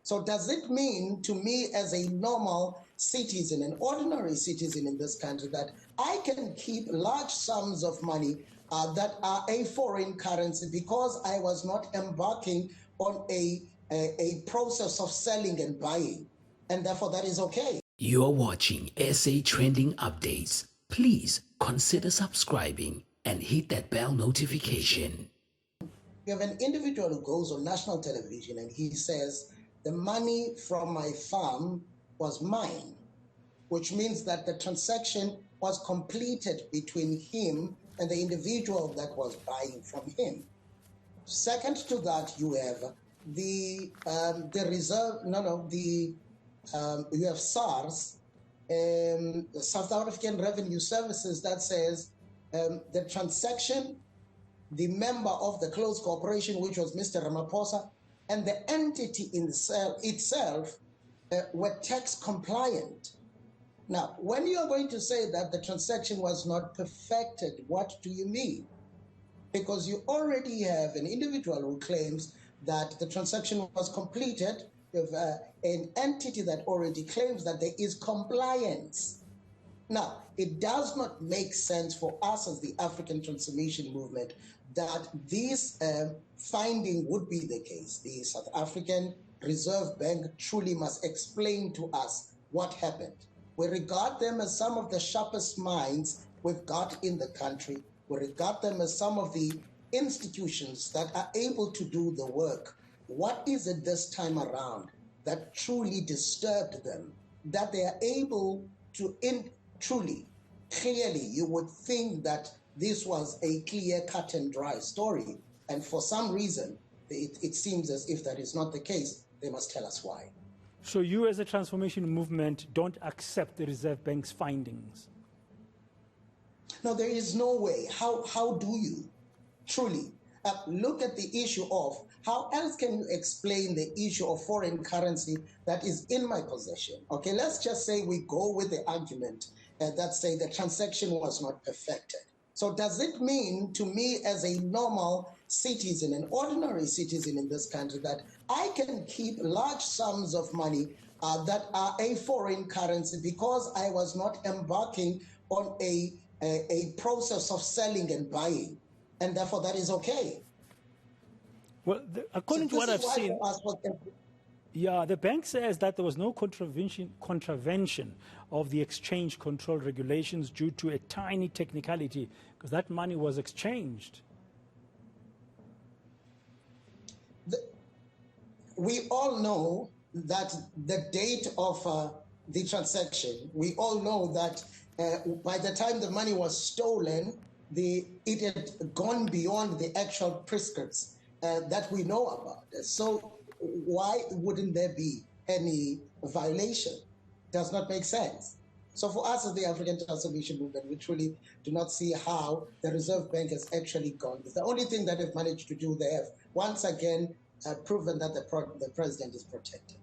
So does it mean to me as a normal citizen, an ordinary citizen in this country, that I can keep large sums of money that are a foreign currency because I was not embarking on a process of selling and buying, and therefore that is okay? You're watching SA Trending Updates. Please consider subscribing and hit that bell notification. You have an individual who goes on national television and he says, the money from my farm was mine, which means that the transaction was completed between him and the individual that was buying from him. Second to that, you have the reserve, you have SARS, the South African Revenue Services, that says the transaction, the member of the closed corporation, which was Mr. Ramaphosa, and the entity itself were tax compliant. Now, when you are going to say that the transaction was not perfected, what do you mean? Because you already have an individual who claims that the transaction was completed. You have an entity that already claims that there is compliance. Now, it does not make sense for us as the African Transformation Movement that this finding would be the case. The South African Reserve Bank truly must explain to us what happened. We regard them as some of the sharpest minds we've got in the country. We regard them as some of the institutions that are able to do the work. What is it this time around that truly disturbed them, that they are able to truly, clearly, you would think that this was a clear cut and dry story. And for some reason, it seems as if that is not the case. They must tell us why. So you as a transformation movement don't accept the Reserve Bank's findings? No, there is no way. How do you truly look at the issue of how else can you explain the issue of foreign currency that is in my possession? Okay, let's just say we go with the argument that say the transaction was not perfected. So does it mean to me as a normal citizen, an ordinary citizen in this country, that I can keep large sums of money that are a foreign currency because I was not embarking on a process of selling and buying, and therefore that is okay? Well, according to what I've seen, the bank says that there was no contravention of the exchange control regulations due to a tiny technicality, because that money was exchanged. We all know that the date of the transaction, we all know that by the time the money was stolen, it had gone beyond the actual prescripts that we know about. So why wouldn't there be any violation? Does not make sense. So for us as the African Transformation Movement, we truly do not see how the Reserve Bank has actually gone. The only thing that they've managed to do, they have once again proven that the president is protected.